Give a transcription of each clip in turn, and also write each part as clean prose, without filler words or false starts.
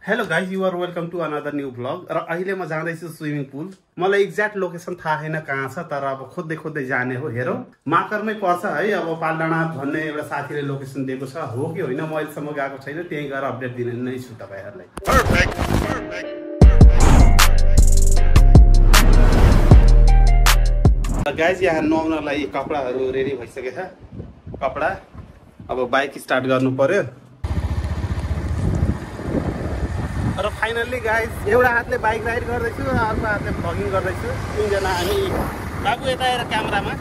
Hello guys, you are welcome to another new vlog. र अहिले म जाँदैछु स्विमिङ पुल. मलाई एक्ज्याक्ट लोकेसन थाहा छैन कहाँ छ, तर अब खोज्दै खोज्दै जाने हो. हेरौँ, माकरमै पर्छ है. अब पालडाँडा भन्ने एउटा साथीले लोकेसन दिएको छ. हो कि होइन म अहिलेसम्म गएको छैन. त्यही गएर अपडेट दिने नै छु तपाईहरुलाई. पर्फेक्ट. गाइस, यहाँ नुहाउनलाई कपडाहरु रेडी भइसकेछ. कपडा अब बाइक स्टार्ट गर्नु पर्यो. र फाइनल्ली गाइस, एउटा हातले बाइक राइड गर्दैछु, अर्को हातले भ्लगिङ गर्दैछु. तीनजना हामी. बाबु यता आएर क्यामेरामा.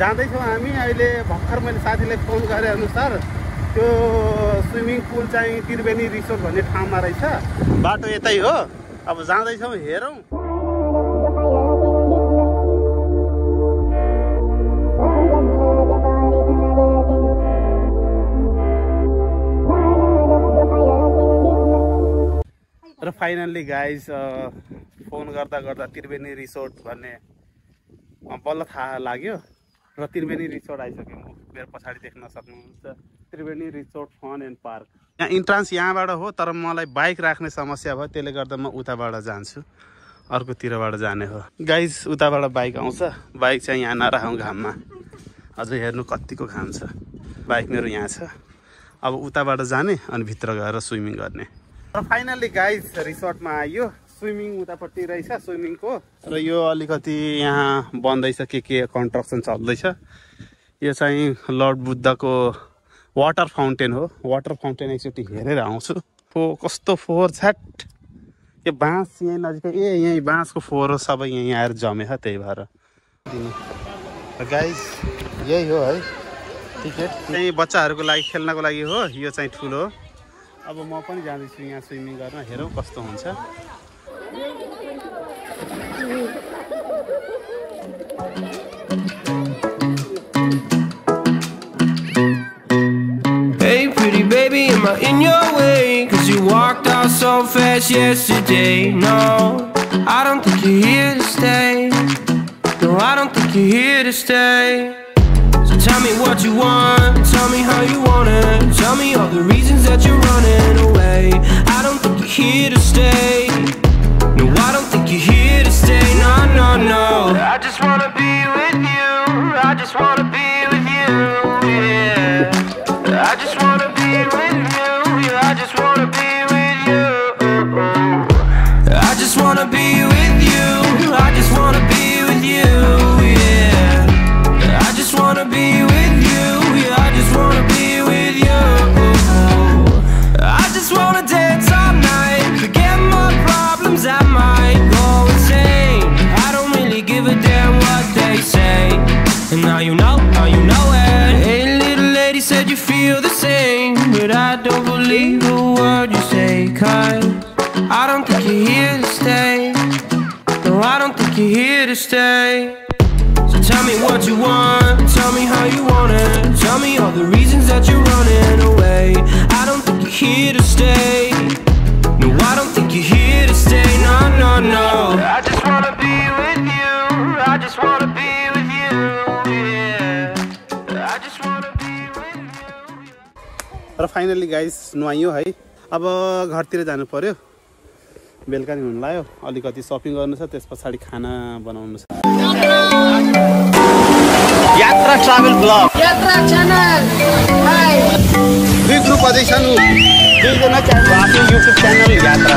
जाँदैछौँ हामी. अहिले भर्खर मैले साथीलाई फोन गरे अनुसार त्यो स्विमिङ पुल चाहिँ त्रिवेनी रिसोर्ट भन्ने ठाउँमा रहेछ. बाटो यतै हो. अब जाँदैछौँ, हेरौँ. र फाइनल्ली गाइज फोन गर्दा गर्दा त्रिवेनी रिसोर्ट भन्ने बल्ल थाहा लाग्यो. र त्रिवेनी रिसोर्ट आइसक्यो. मेरो पछाडि देख्न सक्नुहुन्छ Triveni resort fun and park. यहाँ इन्ट्रान्स यहाँबाट हो, तर मलाई बाइक राख्ने समस्या भयो, त्यसले गर्दा म उताबाट जान्छु. अर्कोतिरबाट जाने हो. गाइज उताबाट बाइक आउँछ. बाइक चाहिँ यहाँ नराखौँ घाममा. अझ हेर्नु कतिको घाम छ. बाइक मेरो यहाँ छ. अब उताबाट जाने अनि भित्र गएर स्विमिङ गर्ने. र फाइनल्ली गाइज रिसोर्टमा आयो. स्विमिङ उतापट्टि रहेछ स्विमिङको. र यो अलिकति यहाँ बन्दैछ, के कन्स्ट्रक्सन चल्दैछ. यो चाहिँ लर्ड बुद्धको वाटर फाउन्टेन हो. वाटर फाउन्टेन एकचोटि हेरेर आउँछु. कस्तो फोहोर छ्याट. यो बाँस यहीँ नजिकै, यहीँ बाँसको फोहोर हो, सबै यहीँ आएर जमेछ. त्यही भएर गाइज यही हो है टिकट. चाहिँ बच्चाहरूको लागि खेल्नको लागि हो. यो चाहिँ ठुलो हो. अब म पनि जाँदैछु यहाँ स्विमिङ गर्न. हेरौँ कस्तो हुन्छ. Hey pretty baby, am I in your way? Cause you walked out so fast yesterday. No, I don't think you're here to stay. No, I don't think you're here to stay. So tell me what you want, tell me how you want it. Tell me all the reasons that you're running away. I don't think you're here to stay. No, I don't think you're here to stay. No, no, no. I just wanna be with you. I just wanna be with you, yeah. I just wanna be with you. Yeah, I just wanna be with you. I just wanna be with you. I just wanna be with you, yeah. I just wanna be with you. Yeah, I just wanna be with you. I just wanna dance all night, forget my problems, I might go insane. I don't really give a damn what they say. And now you know it. Hey little lady, said you feel the same, but I don't believe a word you say. Cause I don't think you're here to stay. No, I don't think you're here to stay. So tell me what you want, tell me how you want it. Tell me all the reasons that you're running away. I don't think you're here to stay. No, I don't think you're here to stay. No, no, no. I just wanna be with you. I just wanna be with you, yeah. I just wanna be with you. र finally guys नुहाइयो है. अब घरतिर जानु पर्यो. बेलुका नि हुन लाग्यो. अलिकति सपिङ गर्नु छ, त्यस पछाडि खाना बनाउनु छ. यात्रा ट्राभल ब्लग, यात्रा च्यानल. हाय. दुई ग्रुप अझै छन्. दुईजना आफ्नो युट्युब च्यानल यात्रा.